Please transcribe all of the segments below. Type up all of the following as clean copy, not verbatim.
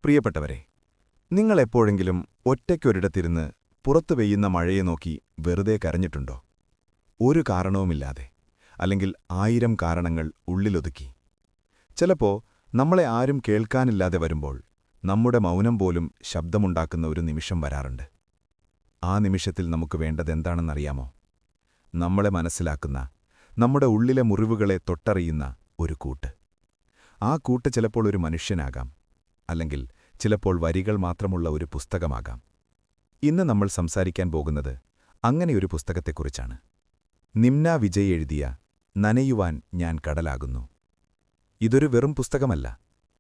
പ്രിയപ്പെട്ടവരെ, നിങ്ങളെപ്പോഴെങ്കിലും ഒറ്റയ്ക്കൊരിടത്തിരുന്ന് പുറത്തു പെയ്യുന്ന മഴയെ നോക്കി വെറുതെ കരഞ്ഞിട്ടുണ്ടോ? ഒരു കാരണവുമില്ലാതെ, അല്ലെങ്കിൽ 1000 കാരണങ്ങൾ ഉള്ളിലൊതുക്കി. ചിലപ്പോ നമ്മളെ ആരും കേൾക്കാനില്ലാതെ വരുമ്പോൾ നമ്മുടെ മൗനം പോലും ശബ്ദമുണ്ടാക്കുന്ന ഒരു നിമിഷം വരാറുണ്ട്. ആ നിമിഷത്തിൽ നമുക്ക് വേണ്ടതെന്താണെന്നറിയാമോ? നമ്മളെ മനസ്സിലാക്കുന്ന, നമ്മുടെ ഉള്ളിലെ മുറിവുകളെ തൊട്ടറിയുന്ന ഒരു കൂട്ട്. ആ കൂട്ട് ചിലപ്പോൾ ഒരു മനുഷ്യനാകാം, അല്ലെങ്കിൽ ചിലപ്പോൾ വരികൾ മാത്രമുള്ള ഒരു പുസ്തകമാകാം. ഇന്ന് നമ്മൾ സംസാരിക്കാൻ പോകുന്നത് അങ്ങനെയൊരു പുസ്തകത്തെക്കുറിച്ചാണ്. നിമ്ന വിജയ് എഴുതിയ നനയുവാൻ ഞാൻ കടലാകുന്നു. ഇതൊരു വെറും പുസ്തകമല്ല,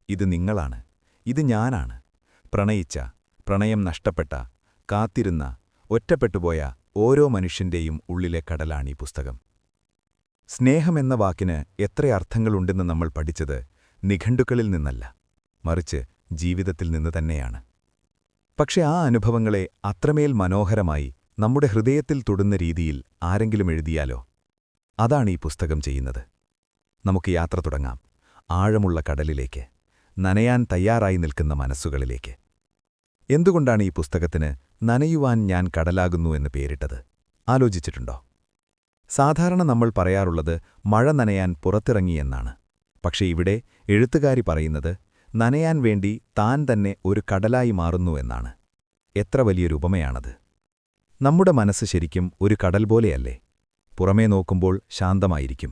ഇത് നിങ്ങളാണ്, ഇത് ഞാനാണ്. പ്രണയിച്ച, പ്രണയം നഷ്ടപ്പെട്ട, കാത്തിരുന്ന, ഒറ്റപ്പെട്ടുപോയ ഓരോ മനുഷ്യന്റെയും ഉള്ളിലെ കടലാണീ പുസ്തകം. സ്നേഹമെന്ന വാക്കിന് എത്ര അർത്ഥങ്ങളുണ്ടെന്ന് നമ്മൾ പഠിച്ചത് നിഘണ്ടുക്കളിൽ നിന്നല്ല, മറിച്ച് ജീവിതത്തിൽ നിന്ന് തന്നെയാണ്. പക്ഷെ ആ അനുഭവങ്ങളെ അത്രമേൽ മനോഹരമായി നമ്മുടെ ഹൃദയത്തിൽ തൊടുന്ന രീതിയിൽ ആരെങ്കിലും എഴുതിയാലോ? അതാണ് ഈ പുസ്തകം ചെയ്യുന്നത്. നമുക്ക് യാത്ര തുടങ്ങാം, ആഴമുള്ള കടലിലേക്ക്, നനയാൻ തയ്യാറായി നിൽക്കുന്ന മനസ്സുകളിലേക്ക്. എന്തുകൊണ്ടാണ് ഈ പുസ്തകത്തിന് നനയുവാൻ ഞാൻ കടലാകുന്നു എന്ന് പേരിട്ടത്? ആലോചിച്ചിട്ടുണ്ടോ? സാധാരണ നമ്മൾ പറയാറുള്ളത് മഴ നനയാൻ പുറത്തിറങ്ങിയെന്നാണ്. പക്ഷെ ഇവിടെ എഴുത്തുകാരി പറയുന്നത് നനയാൻ വേണ്ടി താൻ തന്നെ ഒരു കടലായി മാറുന്നു എന്നാണ്. എത്ര വലിയൊരു ഉപമയാണത്! നമ്മുടെ മനസ്സ് ശരിക്കും ഒരു കടൽ പോലെയല്ലേ? പുറമേ നോക്കുമ്പോൾ ശാന്തമായിരിക്കും,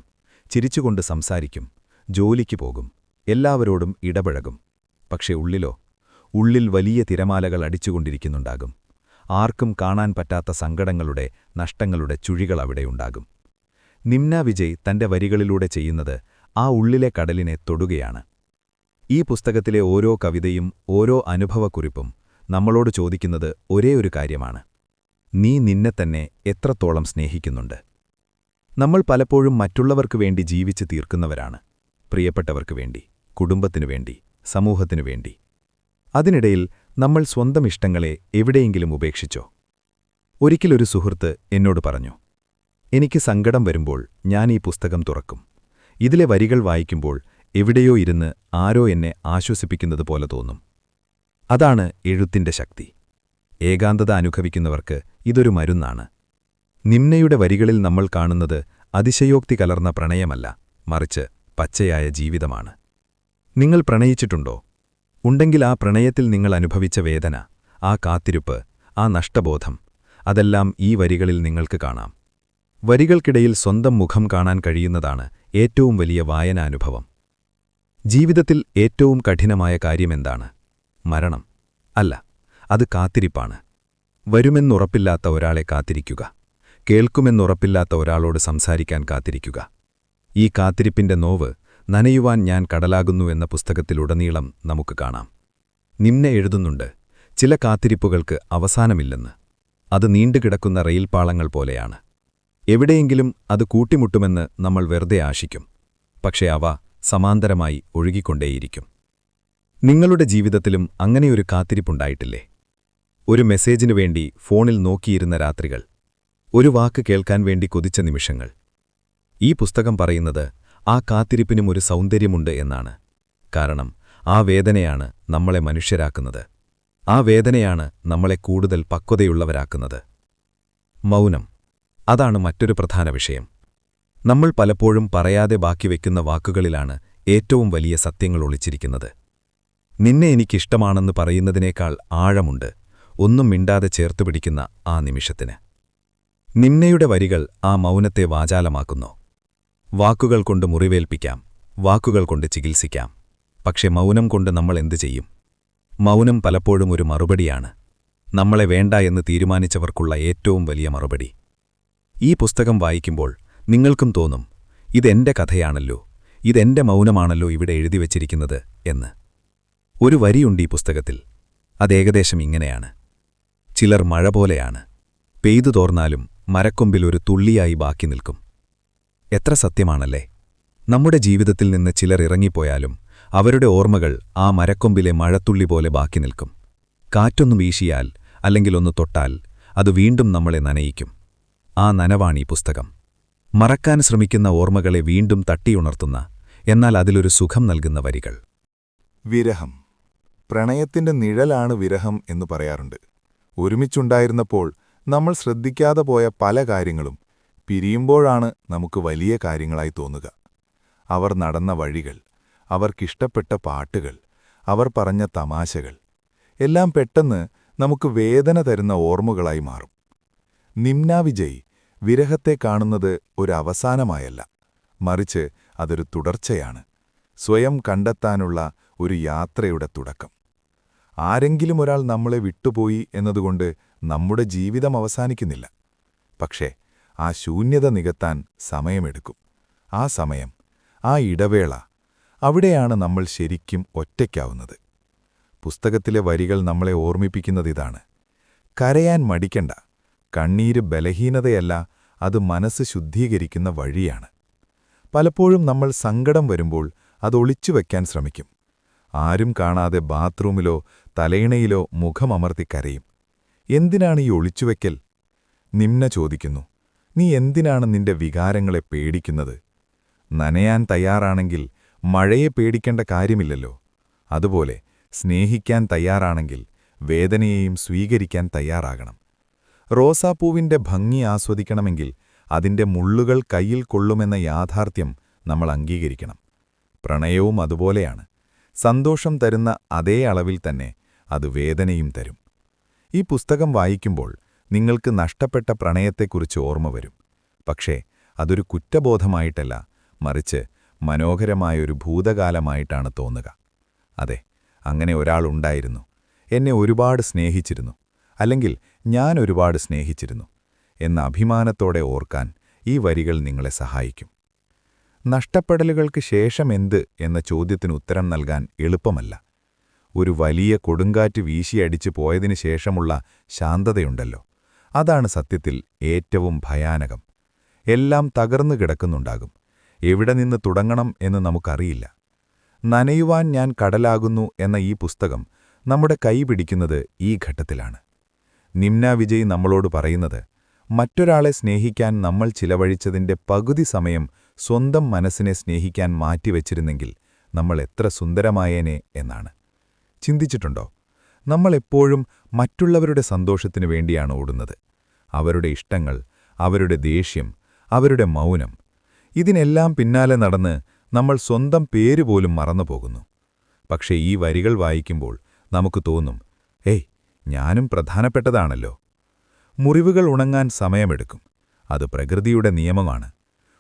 ചിരിച്ചുകൊണ്ട് സംസാരിക്കും, ജോലിക്ക് പോകും, എല്ലാവരോടും ഇടപഴകും. പക്ഷെ ഉള്ളിൽ വലിയ തിരമാലകൾ അടിച്ചുകൊണ്ടിരിക്കുന്നുണ്ടാകും. ആർക്കും കാണാൻ പറ്റാത്ത സങ്കടങ്ങളുടെ, നഷ്ടങ്ങളുടെ ചുഴികൾ അവിടെയുണ്ടാകും. നിമ്ന വിജയ് തന്റെ വരികളിലൂടെ ചെയ്യുന്നത് ആ ഉള്ളിലെ കടലിനെ തൊടുകയാണ്. ഈ പുസ്തകത്തിലെ ഓരോ കവിതയും ഓരോ അനുഭവക്കുറിപ്പും നമ്മളോട് ചോദിക്കുന്നത് ഒരേ ഒരു കാര്യമാണ്: നീ നിന്നെത്തന്നെ എത്രത്തോളം സ്നേഹിക്കുന്നുണ്ട്? നമ്മൾ പലപ്പോഴും മറ്റുള്ളവർക്കു വേണ്ടി ജീവിച്ചു തീർക്കുന്നവരാണ്. പ്രിയപ്പെട്ടവർക്കു വേണ്ടി, കുടുംബത്തിനു വേണ്ടി, സമൂഹത്തിനു വേണ്ടി. അതിനിടയിൽ നമ്മൾ സ്വന്തം ഇഷ്ടങ്ങളെ എവിടെയെങ്കിലും ഉപേക്ഷിച്ചോ? ഒരിക്കലൊരു സുഹൃത്ത് എന്നോട് പറഞ്ഞു, എനിക്ക് സങ്കടം വരുമ്പോൾ ഞാൻ ഈ പുസ്തകം തുറക്കും. ഇതിലെ വരികൾ വായിക്കുമ്പോൾ എവിടെയോ ഇരുന്ന് ആരോ എന്നെ ആശ്വസിപ്പിക്കുന്നത് പോലെ തോന്നും. അതാണ് എഴുത്തിന്റെ ശക്തി. ഏകാന്തത അനുഭവിക്കുന്നവർക്ക് ഇതൊരു മരുന്നാണ്. നിമ്നയുടെ വരികളിൽ നമ്മൾ കാണുന്നത് അതിശയോക്തി കലർന്ന പ്രണയമല്ല, മറിച്ച് പച്ചയായ ജീവിതമാണ്. നിങ്ങൾ പ്രണയിച്ചിട്ടുണ്ടോ? ഉണ്ടെങ്കിൽ ആ പ്രണയത്തിൽ നിങ്ങൾ അനുഭവിച്ച വേദന, ആ കാത്തിരിപ്പ്, ആ നഷ്ടബോധം, അതെല്ലാം ഈ വരികളിൽ നിങ്ങൾക്ക് കാണാം. വരികൾക്കിടയിൽ സ്വന്തം മുഖം കാണാൻ കഴിയുന്നതാണ് ഏറ്റവും വലിയ വായനാനുഭവം. ജീവിതത്തിൽ ഏറ്റവും കഠിനമായ കാര്യമെന്താണ്? മരണം അല്ല, അത് കാത്തിരിപ്പാണ്. വരുമെന്നുറപ്പില്ലാത്ത ഒരാളെ കാത്തിരിക്കുക, കേൾക്കുമെന്നുറപ്പില്ലാത്ത ഒരാളോട് സംസാരിക്കാൻ കാത്തിരിക്കുക. ഈ കാത്തിരിപ്പിന്റെ നോവ് നനയുവാൻ ഞാൻ കടലാകുന്നു എന്ന പുസ്തകത്തിലുടനീളം നമുക്ക് കാണാം. നിമ്ന എഴുതുന്നുണ്ട്, ചില കാത്തിരിപ്പുകൾക്ക് അവസാനമില്ലെന്ന്. അത് നീണ്ടുകിടക്കുന്ന റെയിൽപാളങ്ങൾ പോലെയാണ്. എവിടെയെങ്കിലും അത് കൂട്ടിമുട്ടുമെന്ന് നമ്മൾ വെറുതെ ആശിക്കും. പക്ഷേ അവ സമാന്തരമായി ഒഴുകിക്കൊണ്ടേയിരിക്കും. നിങ്ങളുടെ ജീവിതത്തിലും അങ്ങനെയൊരു കാത്തിരിപ്പുണ്ടായിട്ടില്ലേ? ഒരു മെസ്സേജിനു വേണ്ടി ഫോണിൽ നോക്കിയിരുന്ന രാത്രികൾ, ഒരു വാക്ക് കേൾക്കാൻ വേണ്ടി കൊതിച്ച നിമിഷങ്ങൾ. ഈ പുസ്തകം പറയുന്നത് ആ കാത്തിരിപ്പിനും ഒരു സൗന്ദര്യമുണ്ട് എന്നാണ്. കാരണം ആ വേദനയാണ് നമ്മളെ മനുഷ്യരാക്കുന്നത്. ആ വേദനയാണ് നമ്മളെ കൂടുതൽ പക്വതയുള്ളവരാക്കുന്നത്. മൗനം, അതാണ് മറ്റൊരു പ്രധാന വിഷയം. നമ്മൾ പലപ്പോഴും പറയാതെ ബാക്കിവെക്കുന്ന വാക്കുകളിലാണ് ഏറ്റവും വലിയ സത്യങ്ങൾ ഒളിച്ചിരിക്കുന്നത്. നിന്നെ എനിക്കിഷ്ടമാണെന്ന് പറയുന്നതിനേക്കാൾ ആഴമുണ്ട് ഒന്നും മിണ്ടാതെ ചേർത്തുപിടിക്കുന്ന ആ നിമിഷത്തിന്. നിമ്നയുടെ വരികൾ ആ മൗനത്തെ വാചാലമാക്കുന്നു. വാക്കുകൾ കൊണ്ട് മുറിവേൽപ്പിക്കാം, വാക്കുകൾ കൊണ്ട് ചികിത്സിക്കാം. പക്ഷെ മൗനം കൊണ്ട് നമ്മൾ എന്തു ചെയ്യും? മൗനം പലപ്പോഴും ഒരു മറുപടിയാണ്. നമ്മളെ വേണ്ട എന്ന് തീരുമാനിച്ചവർക്കുള്ള ഏറ്റവും വലിയ മറുപടി. ഈ പുസ്തകം വായിക്കുമ്പോൾ നിങ്ങൾക്കും തോന്നും, ഇതെന്റെ കഥയാണല്ലോ, ഇതെന്റെ മൗനമാണല്ലോ ഇവിടെ എഴുതിവച്ചിരിക്കുന്നത് എന്ന്. ഒരു വരിയുണ്ട് ഈ പുസ്തകത്തിൽ. അതേകദേശം ഇങ്ങനെയാണ്: ചിലർ മഴ പോലെയാണ്, പെയ്തു തോർന്നാലും മരക്കൊമ്പിൽ ഒരു തുള്ളിയായി ബാക്കി നിൽക്കും. എത്ര സത്യമാണല്ലേ? നമ്മുടെ ജീവിതത്തിൽ നിന്ന് ചിലർ ഇറങ്ങിപ്പോയാലും അവരുടെ ഓർമ്മകൾ ആ മരക്കൊമ്പിലെ മഴത്തുള്ളി പോലെ ബാക്കി നിൽക്കും. കാറ്റൊന്നു വീശിയാൽ, അല്ലെങ്കിൽ ഒന്ന് തൊട്ടാൽ, അത് വീണ്ടും നമ്മളെ നനയിക്കും. ആ നനവാണീ പുസ്തകം. മറക്കാൻ ശ്രമിക്കുന്ന ഓർമ്മകളെ വീണ്ടും തട്ടിയുണർത്തുന്ന, എന്നാൽ അതിലൊരു സുഖം നൽകുന്ന വരികൾ. വിരഹം, പ്രണയത്തിന്റെ നിഴലാണ് വിരഹം എന്ന് പറയാറുണ്ട്. ഒരുമിച്ചുണ്ടായിരുന്നപ്പോൾ നമ്മൾ ശ്രദ്ധിക്കാതെ പോയ പല കാര്യങ്ങളും പിരിയുമ്പോഴാണ് നമുക്ക് വലിയ കാര്യങ്ങളായി തോന്നുക. അവർ നടന്ന വഴികൾ, അവർക്കിഷ്ടപ്പെട്ട പാട്ടുകൾ, അവർ പറഞ്ഞ തമാശകൾ എല്ലാം പെട്ടെന്ന് നമുക്ക് വേദന തരുന്ന ഓർമ്മകളായി മാറും. നിമ്ന വിജയ് വിരഹത്തെ കാണുന്നത് ഒരു അവസാനമായല്ല, മറിച്ച് അതൊരു തുടർച്ചയാണ്, സ്വയം കണ്ടെത്താനുള്ള ഒരു യാത്രയുടെ തുടക്കം. ആരെങ്കിലും ഒരാൾ നമ്മളെ വിട്ടുപോയി എന്നതുകൊണ്ട് നമ്മുടെ ജീവിതം അവസാനിക്കുന്നില്ല. പക്ഷേ ആ ശൂന്യത നികത്താൻ സമയമെടുക്കും. ആ സമയം, ആ ഇടവേള, അവിടെയാണ് നമ്മൾ ശരിക്കും ഒറ്റയ്ക്കാവുന്നത്. പുസ്തകത്തിലെ വരികൾ നമ്മളെ ഓർമ്മിപ്പിക്കുന്നതിതാണ്: കരയാൻ മടിക്കണ്ട, കണ്ണീര് ബലഹീനതയല്ല, അത് മനസ്സ് ശുദ്ധീകരിക്കുന്ന വഴിയാണ്. പലപ്പോഴും നമ്മൾ സങ്കടം വരുമ്പോൾ അത് ഒളിച്ചുവെക്കാൻ ശ്രമിക്കും. ആരും കാണാതെ ബാത്റൂമിലോ തലയിണയിലോ മുഖമമർത്തി കരയും. എന്തിനാണ് ഈ ഒളിച്ചുവെക്കൽ? നിമ്ന ചോദിക്കുന്നു. നീ എന്തിനാണ് നിന്റെ വികാരങ്ങളെ പേടിക്കുന്നത്? നനയാൻ തയ്യാറാണെങ്കിൽ മഴയെ പേടിക്കേണ്ട കാര്യമില്ലല്ലോ. അതുപോലെ സ്നേഹിക്കാൻ തയ്യാറാണെങ്കിൽ വേദനയെയും സ്വീകരിക്കാൻ തയ്യാറാകണം. റോസാപ്പൂവിന്റെ ഭംഗി ആസ്വദിക്കണമെങ്കിൽ അതിന്റെ മുള്ളുകൾ കയ്യിൽ കൊള്ളുമെന്ന യാഥാർത്ഥ്യം നമ്മൾ അംഗീകരിക്കണം. പ്രണയവും അതുപോലെയാണ്. സന്തോഷം തരുന്ന അതേ അളവിൽ തന്നെ അത് വേദനയും തരും. ഈ പുസ്തകം വായിക്കുമ്പോൾ നിങ്ങൾക്ക് നഷ്ടപ്പെട്ട പ്രണയത്തെക്കുറിച്ച് ഓർമ്മ വരും. പക്ഷേ അതൊരു കുറ്റബോധമായിട്ടല്ല, മറിച്ച് മനോഹരമായൊരു ഭൂതകാലമായിട്ടാണ് തോന്നുക. അതെ, അങ്ങനെ ഒരാളുണ്ടായിരുന്നു, എന്നെ ഒരുപാട് സ്നേഹിച്ചിരുന്നു, അല്ലെങ്കിൽ ഞാൻ ഒരുപാട് സ്നേഹിച്ചിരുന്നു എന്ന അഭിമാനത്തോടെ ഓർക്കാൻ ഈ വരികൾ നിങ്ങളെ സഹായിക്കും. നഷ്ടപ്പെടലുകൾക്ക് ശേഷം എന്ത് എന്ന ചോദ്യത്തിന് ഉത്തരം നൽകാൻ എളുപ്പമല്ല. ഒരു വലിയ കൊടുങ്കാറ്റ് വീശിയടിച്ചു പോയതിനു ശേഷമുള്ള ശാന്തതയുണ്ടല്ലോ, അതാണ് സത്യത്തിൽ ഏറ്റവും ഭയാനകം. എല്ലാം തകർന്നു കിടക്കുന്നുണ്ടാകും. എവിടെ നിന്ന് തുടങ്ങണം എന്ന് നമുക്കറിയില്ല. നനയുവാൻ ഞാൻ കടലാകുന്നു എന്ന ഈ പുസ്തകം നമ്മുടെ കൈ പിടിക്കുന്നത് ഈ ഘട്ടത്തിലാണ്. നിമ്ന വിജയ് നമ്മളോട് പറയുന്നത്, മറ്റൊരാളെ സ്നേഹിക്കാൻ നമ്മൾ ചിലവഴിച്ചതിന്റെ പകുതി സമയം സ്വന്തം മനസ്സിനെ സ്നേഹിക്കാൻ മാറ്റിവെച്ചിരുന്നെങ്കിൽ നമ്മൾ എത്ര സുന്ദരമായേനെ എന്നാണ്. ചിന്തിച്ചിട്ടുണ്ടോ? നമ്മളെപ്പോഴും മറ്റുള്ളവരുടെ സന്തോഷത്തിനു വേണ്ടിയാണ് ഓടുന്നത്. അവരുടെ ഇഷ്ടങ്ങൾ, അവരുടെ ദേഷ്യം, അവരുടെ മൗനം, ഇതിനെല്ലാം പിന്നാലെ നടന്ന് നമ്മൾ സ്വന്തം പേരുപോലും മറന്നുപോകുന്നു. പക്ഷേ ഈ വരികൾ വായിക്കുമ്പോൾ നമുക്ക് തോന്നും, ഏയ്, ഞാനും പ്രധാനപ്പെട്ടതാണല്ലോ. മുറിവുകൾ ഉണങ്ങാൻ സമയമെടുക്കും. അത് പ്രകൃതിയുടെ നിയമമാണ്.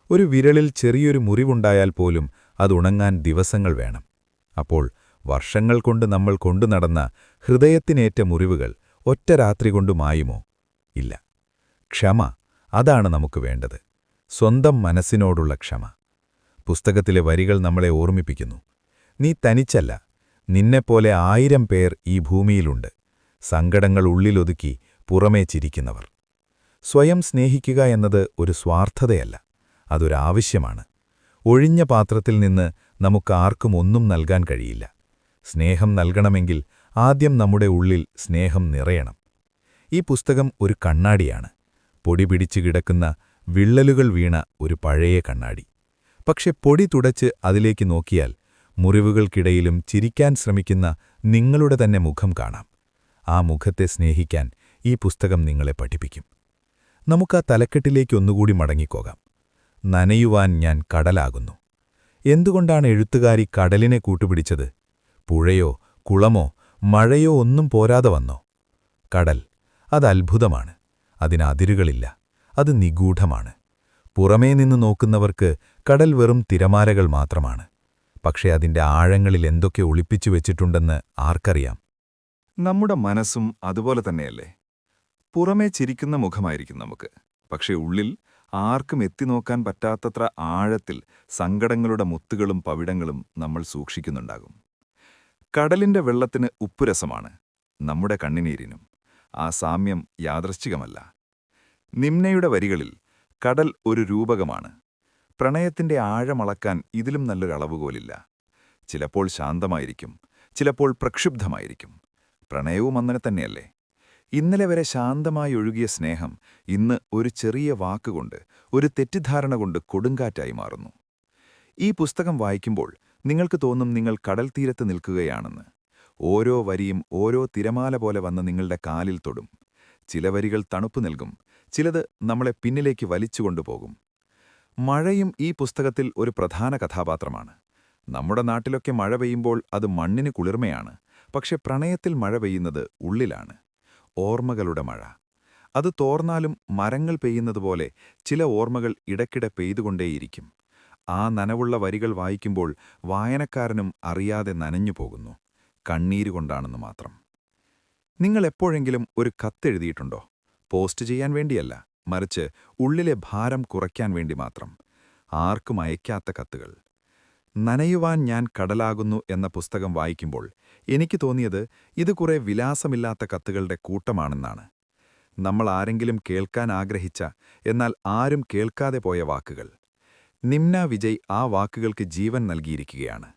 ഒരു വിരലിൽ ചെറിയൊരു മുറിവുണ്ടായാൽ പോലും അത് ഉണങ്ങാൻ ദിവസങ്ങൾ വേണം. അപ്പോൾ വർഷങ്ങൾ കൊണ്ട് നമ്മൾ കൊണ്ടുനടന്ന ഹൃദയത്തിനേറ്റ മുറിവുകൾ ഒറ്റ രാത്രി കൊണ്ട് മായുമോ? ഇല്ല. ക്ഷമ, അതാണ് നമുക്ക് വേണ്ടത്. സ്വന്തം മനസ്സിനോടുള്ള ക്ഷമ. പുസ്തകത്തിലെ വരികൾ നമ്മളെ ഓർമ്മിപ്പിക്കുന്നു, നീ തനിച്ചല്ല, നിന്നെപ്പോലെ 1000 പേർ ഈ ഭൂമിയിലുണ്ട്, സങ്കടങ്ങൾ ഉള്ളിലൊതുക്കി പുറമേ ചിരിക്കുന്നവർ. സ്വയം സ്നേഹിക്കുക എന്നത് ഒരു സ്വാർത്ഥതയല്ല, അതൊരാവശ്യമാണ്. ഒഴിഞ്ഞ പാത്രത്തിൽ നിന്ന് നമുക്കാർക്കും ഒന്നും നൽകാൻ കഴിയില്ല. സ്നേഹം നൽകണമെങ്കിൽ ആദ്യം നമ്മുടെ ഉള്ളിൽ സ്നേഹം നിറയണം. ഈ പുസ്തകം ഒരു കണ്ണാടിയാണ്, പൊടി പിടിച്ചു കിടക്കുന്ന വിള്ളലുകൾ വീണ ഒരു പഴയ കണ്ണാടി. പക്ഷെ പൊടി തുടച്ച് അതിലേക്ക് നോക്കിയാൽ മുറിവുകൾക്കിടയിലും ചിരിക്കാൻ ശ്രമിക്കുന്ന നിങ്ങളുടെ തന്നെ മുഖം കാണാം. ആ മുഖത്തെ സ്നേഹിക്കാൻ ഈ പുസ്തകം നിങ്ങളെ പഠിപ്പിക്കും. നമുക്കാ തലക്കെട്ടിലേക്കൊന്നുകൂടി മടങ്ങിപ്പോകാം. നനയുവാൻ ഞാൻ കടലാകുന്നു. എന്തുകൊണ്ടാണ് എഴുത്തുകാരി കടലിനെ കൂട്ടുപിടിച്ചത്? പുഴയോ കുളമോ മഴയോ ഒന്നും പോരാതെ വന്നോ? കടൽ, അത് അത്ഭുതമാണ്. അതിന് അതിരുകളില്ല. അത് നിഗൂഢമാണ്. പുറമേ നിന്ന് നോക്കുന്നവർക്ക് കടൽ വെറും തിരമാലകൾ മാത്രമാണ്. പക്ഷേ അതിന്റെ ആഴങ്ങളിൽ എന്തൊക്കെ ഒളിപ്പിച്ചു വെച്ചിട്ടുണ്ടെന്ന് ആർക്കറിയാം? നമ്മുടെ മനസ്സും അതുപോലെ തന്നെയല്ലേ? പുറമേ ചിരിക്കുന്ന മുഖമായിരിക്കും നമുക്ക്, പക്ഷേ ഉള്ളിൽ ആർക്കും എത്തിനോക്കാൻ പറ്റാത്തത്ര ആഴത്തിൽ സങ്കടങ്ങളുടെ മുത്തുകളും പവിടങ്ങളും നമ്മൾ സൂക്ഷിക്കുന്നുണ്ടാകും. കടലിന്റെ വെള്ളത്തിന് ഉപ്പുരസമാണ്, നമ്മുടെ കണ്ണിനീരിനും. ആ സാമ്യം യാദൃശ്ചികമല്ല. നിമ്നയുടെ വരികളിൽ കടൽ ഒരു രൂപകമാണ്. പ്രണയത്തിന്റെ ആഴമളക്കാൻ ഇതിലും നല്ലൊരു അളവുകോലില്ല. ചിലപ്പോൾ ശാന്തമായിരിക്കും, ചിലപ്പോൾ പ്രക്ഷുബ്ധമായിരിക്കും. പ്രണയവും അങ്ങനെ തന്നെയല്ലേ? ഇന്നലെ വരെ ശാന്തമായി ഒഴുകിയ സ്നേഹം ഇന്ന് ഒരു ചെറിയ വാക്കുകൊണ്ട്, ഒരു തെറ്റിദ്ധാരണ കൊണ്ട് കൊടുങ്കാറ്റായി മാറുന്നു. ഈ പുസ്തകം വായിക്കുമ്പോൾ നിങ്ങൾക്ക് തോന്നും നിങ്ങൾ കടൽ തീരത്ത് നിൽക്കുകയാണെന്ന്. ഓരോ വരിയും ഓരോ തിരമാല പോലെ വന്ന് നിങ്ങളുടെ കാലിൽ തൊടും. ചില വരികൾ തണുപ്പ് നൽകും, ചിലത് നമ്മളെ പിന്നിലേക്ക് വലിച്ചുകൊണ്ടുപോകും. മഴയും ഈ പുസ്തകത്തിൽ ഒരു പ്രധാന കഥാപാത്രമാണ്. നമ്മുടെ നാട്ടിലൊക്കെ മഴ പെയ്യുമ്പോൾ അത് മണ്ണിന് കുളിർമയാണ്. പക്ഷെ പ്രണയത്തിൽ മഴ പെയ്യുന്നത് ഉള്ളിലാണ്. ഓർമ്മകളുടെ മഴ. അത് തോർന്നാലും മരങ്ങൾ പെയ്യുന്നതുപോലെ ചില ഓർമ്മകൾ ഇടയ്ക്കിടെ പെയ്തുകൊണ്ടേയിരിക്കും. ആ നനവുള്ള വരികൾ വായിക്കുമ്പോൾ വായനക്കാരനും അറിയാതെ നനഞ്ഞു പോകുന്നു. കണ്ണീരുകൊണ്ടാണെന്ന് മാത്രം. നിങ്ങൾ എപ്പോഴെങ്കിലും ഒരു കത്തെഴുതിയിട്ടുണ്ടോ? പോസ്റ്റ് ചെയ്യാൻ വേണ്ടിയല്ല, മറിച്ച് ഉള്ളിലെ ഭാരം കുറയ്ക്കാൻ വേണ്ടി മാത്രം. ആർക്കും അയക്കാത്ത കത്തുകൾ. നനയുവാൻ ഞാൻ കടലാകുന്നു എന്ന പുസ്തകം വായിക്കുമ്പോൾ എനിക്ക് തോന്നിയത് ഇത് കുറെ വിലാസമില്ലാത്ത കത്തുകളുടെ കൂട്ടമാണെന്നാണ്. നമ്മൾ ആരെങ്കിലും കേൾക്കാൻ ആഗ്രഹിച്ച, എന്നാൽ ആരും കേൾക്കാതെ പോയ വാക്കുകൾ. നിമ്ന വിജയ് ആ വാക്കുകൾക്ക് ജീവൻ നൽകിയിരിക്കുകയാണ്.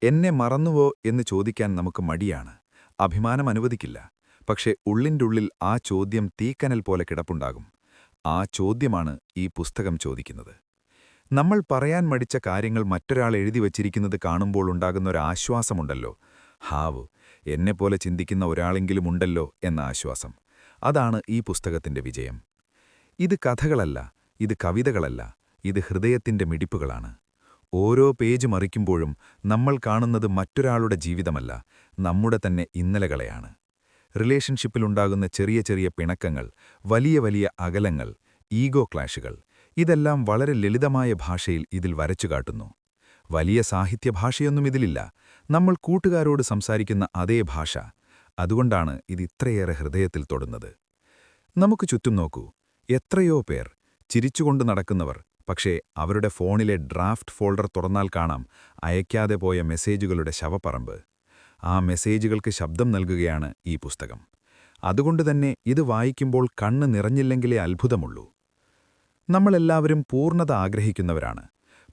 എന്നെ മറന്നുവോ എന്ന് ചോദിക്കാൻ നമുക്ക് മടിയാണ്, അഭിമാനം അനുവദിക്കില്ല. പക്ഷേ ഉള്ളിൻ്റുള്ളിൽ ആ ചോദ്യം തീക്കനൽ പോലെ കിടപ്പുണ്ടാകും. ആ ചോദ്യമാണ് ഈ പുസ്തകം ചോദിക്കുന്നത്. നമ്മൾ പറയാൻ മടിച്ച കാര്യങ്ങൾ മറ്റൊരാൾ എഴുതി വച്ചിരിക്കുന്നത് കാണുമ്പോൾ ഉണ്ടാകുന്നൊരാശ്വാസമുണ്ടല്ലോ, ഹാവ്, എന്നെപ്പോലെ ചിന്തിക്കുന്ന ഒരാളെങ്കിലും ഉണ്ടല്ലോ എന്ന ആശ്വാസം. അതാണ് ഈ പുസ്തകത്തിന്റെ വിജയം. ഇത് കഥകളല്ല, ഇത് കവിതകളല്ല, ഇത് ഹൃദയത്തിന്റെ മിടിപ്പുകളാണ്. ഓരോ പേജ് മറിക്കുമ്പോഴും നമ്മൾ കാണുന്നത് മറ്റൊരാളുടെ ജീവിതമല്ല, നമ്മുടെ തന്നെ ഇന്നലകളെയാണ്. റിലേഷൻഷിപ്പിലുണ്ടാകുന്ന ചെറിയ ചെറിയ പിണക്കങ്ങൾ, വലിയ വലിയ അകലങ്ങൾ, ഈഗോ ക്ലാഷുകൾ, ഇതെല്ലാം വളരെ ലളിതമായ ഭാഷയിൽ ഇതിൽ വരച്ചുകാട്ടുന്നു. വലിയ സാഹിത്യഭാഷയൊന്നും ഇതിലില്ല. നമ്മൾ കൂട്ടുകാരോട് സംസാരിക്കുന്ന അതേ ഭാഷ. അതുകൊണ്ടാണ് ഇത് ഇത്രയേറെ ഹൃദയത്തിൽ തൊടുന്നത്. നമുക്ക് ചുറ്റും നോക്കൂ. എത്രയോ പേർ ചിരിച്ചുകൊണ്ട് നടക്കുന്നവർ, പക്ഷേ അവരുടെ ഫോണിലെ ഡ്രാഫ്റ്റ് ഫോൾഡർ തുറന്നാൽ കാണാം അയക്കാതെ പോയ മെസ്സേജുകളുടെ ശവപ്പറമ്പ്. ആ മെസ്സേജുകൾക്ക് ശബ്ദം നൽകുകയാണ് ഈ പുസ്തകം. അതുകൊണ്ടുതന്നെ ഇത് വായിക്കുമ്പോൾ കണ്ണ് നിറഞ്ഞില്ലെങ്കിലേ അത്ഭുതമുള്ളൂ. നമ്മളെല്ലാവരും പൂർണ്ണത ആഗ്രഹിക്കുന്നവരാണ്.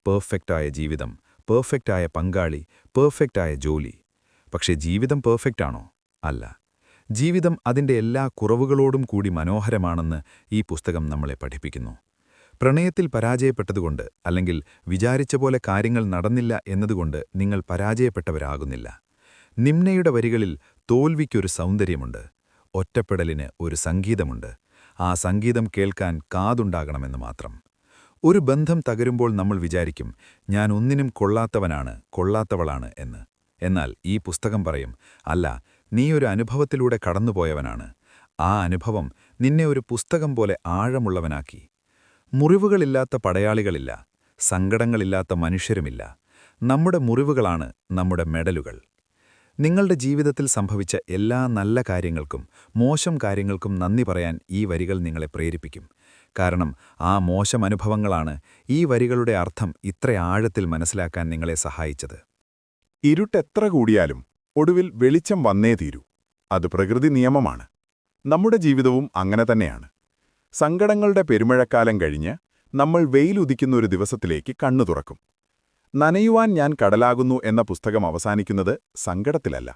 പെർഫെക്റ്റായ ജീവിതം, പെർഫെക്റ്റായ പങ്കാളി, പെർഫെക്റ്റായ ജോലി. പക്ഷേ ജീവിതം പെർഫെക്റ്റാണോ? അല്ല. ജീവിതം അതിൻ്റെ എല്ലാ കുറവുകളോടും കൂടി മനോഹരമാണെന്ന് ഈ പുസ്തകം നമ്മളെ പഠിപ്പിക്കുന്നു. പ്രണയത്തിൽ പരാജയപ്പെട്ടതുകൊണ്ട്, അല്ലെങ്കിൽ വിചാരിച്ച പോലെ കാര്യങ്ങൾ നടന്നില്ല എന്നതുകൊണ്ട് നിങ്ങൾ പരാജയപ്പെട്ടവരാകുന്നില്ല. നിമ്നയുടെ വരികളിൽ തോൽവിക്കൊരു സൗന്ദര്യമുണ്ട്, ഒറ്റപ്പെടലിന് ഒരു സംഗീതമുണ്ട്. ആ സംഗീതം കേൾക്കാൻ കാതുണ്ടാകണമെന്ന് മാത്രം. ഒരു ബന്ധം തകരുമ്പോൾ നമ്മൾ വിചാരിക്കും, ഞാൻ ഒന്നിനും കൊള്ളാത്തവനാണ്, കൊള്ളാത്തവളാണ് എന്ന്. എന്നാൽ ഈ പുസ്തകം പറയും, അല്ല, നീ ഒരു അനുഭവത്തിലൂടെ കടന്നുപോയവനാണ്. ആ അനുഭവം നിന്നെ ഒരു പുസ്തകം പോലെ ആഴമുള്ളവനാക്കി. മുറിവുകളില്ലാത്ത പടയാളികളില്ല, സങ്കടങ്ങളില്ലാത്ത മനുഷ്യരുമില്ല. നമ്മുടെ മുറിവുകളാണ് നമ്മുടെ മെഡലുകൾ. നിങ്ങളുടെ ജീവിതത്തിൽ സംഭവിച്ച എല്ലാ നല്ല കാര്യങ്ങൾക്കും മോശം കാര്യങ്ങൾക്കും നന്ദി പറയാൻ ഈ വരികൾ നിങ്ങളെ പ്രേരിപ്പിക്കും. കാരണം ആ മോശം അനുഭവങ്ങളാണ് ഈ വരികളുടെ അർത്ഥം ഇത്ര ആഴത്തിൽ മനസ്സിലാക്കാൻ നിങ്ങളെ സഹായിച്ചത്. ഇരുട്ടെത്ര കൂടിയാലും ഒടുവിൽ വെളിച്ചം വന്നേ തീരൂ. അത് പ്രകൃതി നിയമമാണ്. നമ്മുടെ ജീവിതവും അങ്ങനെ തന്നെയാണ്. സങ്കടങ്ങളുടെ പെരുമഴക്കാലം കഴിഞ്ഞ് നമ്മൾ വെയിലുദിക്കുന്ന ഒരു ദിവസത്തിലേക്ക് കണ്ണു തുറക്കും. നനയുവാൻ ഞാൻ കടലാകുന്നു എന്ന പുസ്തകം അവസാനിക്കുന്നത് സങ്കടത്തിലല്ല,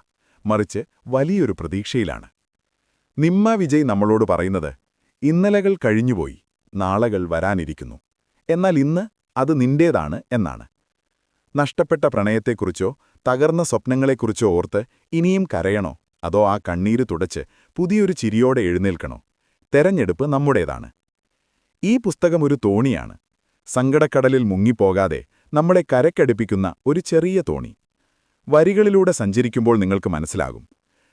മറിച്ച് വലിയൊരു പ്രതീക്ഷയിലാണ്. നിമ്മ വിജയ് നമ്മളോട് പറയുന്നത്, ഇന്നലകൾ കഴിഞ്ഞുപോയി, നാളകൾ വരാനിരിക്കുന്നു. എന്നാൽ ഇന്ന് അത് നിന്റേതാണ് എന്നാണ്. നഷ്ടപ്പെട്ട പ്രണയത്തെക്കുറിച്ചോ തകർന്ന സ്വപ്നങ്ങളെക്കുറിച്ചോ ഓർത്ത് ഇനിയും കരയണോ, അതോ ആ കണ്ണീര് തുടച്ച് പുതിയൊരു ചിരിയോടെ എഴുന്നേൽക്കണോ? തെരഞ്ഞെടുപ്പ് നമ്മുടേതാണ്. ഈ പുസ്തകം ഒരു തോണിയാണ്. സങ്കടക്കടലിൽ മുങ്ങിപ്പോകാതെ നമ്മളെ കരക്കടുപ്പിക്കുന്ന ഒരു ചെറിയ തോണി. വരികളിലൂടെ സഞ്ചരിക്കുമ്പോൾ നിങ്ങൾക്ക് മനസ്സിലാകും,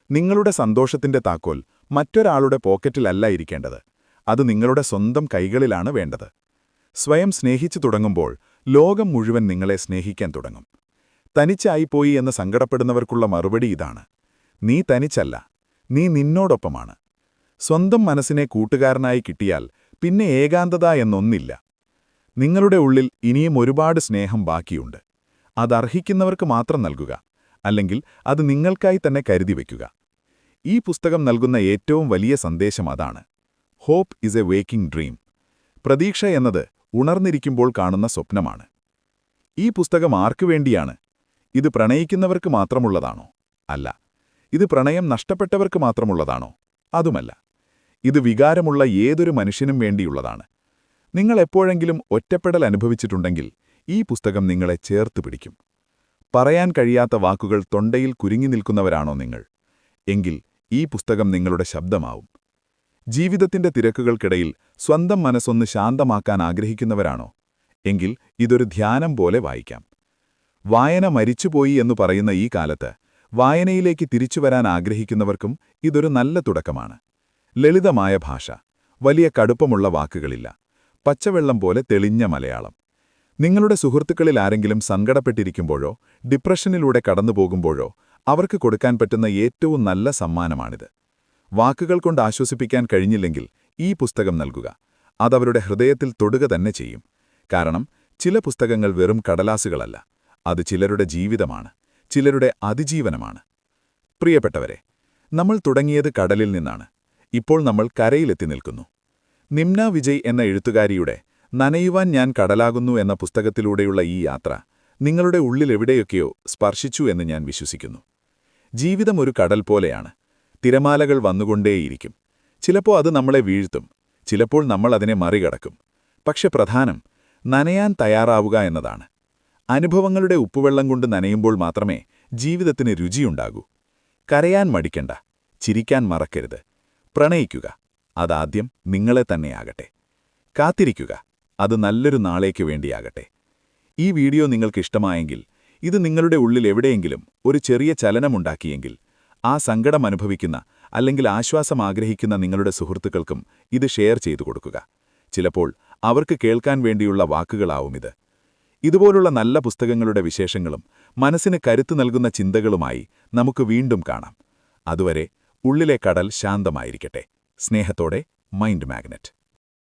നിങ്ങളുടെ സന്തോഷത്തിന്റെ താക്കോൽ മറ്റൊരാളുടെ പോക്കറ്റിലല്ല ഇരിക്കേണ്ടത്, അത് നിങ്ങളുടെ സ്വന്തം കൈകളിലാണ് വേണ്ടത്. സ്വയം സ്നേഹിച്ചു തുടങ്ങുമ്പോൾ ലോകം മുഴുവൻ നിങ്ങളെ സ്നേഹിക്കാൻ തുടങ്ങും. തനിച്ചായിപ്പോയി എന്ന് സങ്കടപ്പെടുന്നവർക്കുള്ള മറുപടി ഇതാണ്: നീ തനിച്ചല്ല, നീ നിന്നോടൊപ്പമാണ്. സ്വന്തം മനസ്സിനെ കൂട്ടുകാരനായി കിട്ടിയാൽ പിന്നെ ഏകാന്തത എന്നൊന്നില്ല. നിങ്ങളുടെ ഉള്ളിൽ ഇനിയും ഒരുപാട് സ്നേഹം ബാക്കിയുണ്ട്. അതർഹിക്കുന്നവർക്ക് മാത്രം നൽകുക, അല്ലെങ്കിൽ അത് നിങ്ങൾക്കായി തന്നെ കരുതി വയ്ക്കുക. ഈ പുസ്തകം നൽകുന്ന ഏറ്റവും വലിയ സന്ദേശം അതാണ്. Hope is a waking dream. പ്രതീക്ഷ എന്നത് ഉണർന്നിരിക്കുമ്പോൾ കാണുന്ന സ്വപ്നമാണ്. ഈ പുസ്തകം ആർക്കു വേണ്ടിയാണ്? ഇത് പ്രണയിക്കുന്നവർക്ക് മാത്രമുള്ളതാണോ? അല്ല. ഇത് പ്രണയം നഷ്ടപ്പെട്ടവർക്ക് മാത്രമുള്ളതാണോ? അതുമല്ല. ഇത് വികാരമുള്ള ഏതൊരു മനുഷ്യനും വേണ്ടിയുള്ളതാണ്. നിങ്ങൾ എപ്പോഴെങ്കിലും ഒറ്റപ്പെടൽ അനുഭവിച്ചിട്ടുണ്ടെങ്കിൽ ഈ പുസ്തകം നിങ്ങളെ ചേർത്ത് പിടിക്കും. പറയാൻ കഴിയാത്ത വാക്കുകൾ തൊണ്ടയിൽ കുരുങ്ങി നിൽക്കുന്നവരാണോ നിങ്ങൾ? എങ്കിൽ ഈ പുസ്തകം നിങ്ങളുടെ ശബ്ദമാവും. ജീവിതത്തിന്റെ തിരക്കുകൾക്കിടയിൽ സ്വന്തം മനസ്സൊന്ന് ശാന്തമാക്കാൻ ആഗ്രഹിക്കുന്നവരാണോ? എങ്കിൽ ഇതൊരു ധ്യാനം പോലെ വായിക്കാം. വായന മരിച്ചുപോയി എന്നു പറയുന്ന ഈ കാലത്ത് വായനയിലേക്ക് തിരിച്ചുവരാൻ ആഗ്രഹിക്കുന്നവർക്കും ഇതൊരു നല്ല തുടക്കമാണ്. ലളിതമായ ഭാഷ, വലിയ കടുപ്പമുള്ള വാക്കുകളില്ല, പച്ചവെള്ളം പോലെ തെളിഞ്ഞ മലയാളം. നിങ്ങളുടെ സുഹൃത്തുക്കളിൽ ആരെങ്കിലും സങ്കടപ്പെട്ടിരിക്കുമ്പോഴോ ഡിപ്രഷനിലൂടെ കടന്നുപോകുമ്പോഴോ അവർക്ക് കൊടുക്കാൻ പറ്റുന്ന ഏറ്റവും നല്ല സമ്മാനമാണിത്. വാക്കുകൾ കൊണ്ട് ആശ്വസിപ്പിക്കാൻ കഴിഞ്ഞില്ലെങ്കിൽ ഈ പുസ്തകം നൽകുക. അതവരുടെ ഹൃദയത്തിൽ തൊടുക തന്നെ ചെയ്യും. കാരണം ചില പുസ്തകങ്ങൾ വെറും കടലാസുകളല്ല, അത് ചിലരുടെ ജീവിതമാണ്, ചിലരുടെ അതിജീവനമാണ്. പ്രിയപ്പെട്ടവരെ, നമ്മൾ തുടങ്ങിയത് കടലിൽ നിന്നാണ്. ഇപ്പോൾ നമ്മൾ കരയിലെത്തി നിൽക്കുന്നു. നിമ്ന വിജയ് എന്ന എഴുത്തുകാരിയുടെ നനയുവാൻ ഞാൻ കടലാകുന്നു എന്ന പുസ്തകത്തിലൂടെയുള്ള ഈ യാത്ര നിങ്ങളുടെ ഉള്ളിലെവിടെയൊക്കെയോ സ്പർശിച്ചു എന്ന് ഞാൻ വിശ്വസിക്കുന്നു. ജീവിതം ഒരു കടൽ പോലെയാണ്. തിരമാലകൾ വന്നുകൊണ്ടേയിരിക്കും. ചിലപ്പോൾ അത് നമ്മളെ വീഴ്ത്തും, ചിലപ്പോൾ നമ്മൾ അതിനെ മറികടക്കും. പക്ഷെ പ്രധാനം നനയാൻ തയ്യാറാവുക എന്നതാണ്. അനുഭവങ്ങളുടെ ഉപ്പുവെള്ളം കൊണ്ട് നനയുമ്പോൾ മാത്രമേ ജീവിതത്തിന് രുചിയുണ്ടാകൂ. കരയാൻ മടിക്കണ്ട, ചിരിക്കാൻ മറക്കരുത്. പ്രണയിക്കുക, അതാദ്യം നിങ്ങളെ തന്നെയാകട്ടെ. കാത്തിരിക്കുക, അത് നല്ലൊരു നാളേക്ക് വേണ്ടിയാകട്ടെ. ഈ വീഡിയോ നിങ്ങൾക്കിഷ്ടമായെങ്കിൽ, ഇത് നിങ്ങളുടെ ഉള്ളിൽ എവിടെയെങ്കിലും ഒരു ചെറിയ ചലനമുണ്ടാക്കിയെങ്കിൽ, ആ സങ്കടം അനുഭവിക്കുന്ന അല്ലെങ്കിൽ ആശ്വാസം ആഗ്രഹിക്കുന്ന നിങ്ങളുടെ സുഹൃത്തുക്കൾക്കും ഇത് ഷെയർ ചെയ്തു കൊടുക്കുക. ചിലപ്പോൾ അവർക്ക് കേൾക്കാൻ വേണ്ടിയുള്ള വാക്കുകളാവുമിത്. ഇതുപോലുള്ള നല്ല പുസ്തകങ്ങളുടെ വിശേഷങ്ങളും മനസ്സിന് കരുത്ത് നൽകുന്ന ചിന്തകളുമായി നമുക്ക് വീണ്ടും കാണാം. അതുവരെ ഉള്ളിലെ കടൽ ശാന്തമായിരിക്കട്ടെ. സ്നേഹത്തോടെ, മൈൻഡ് മാഗ്നറ്റ്.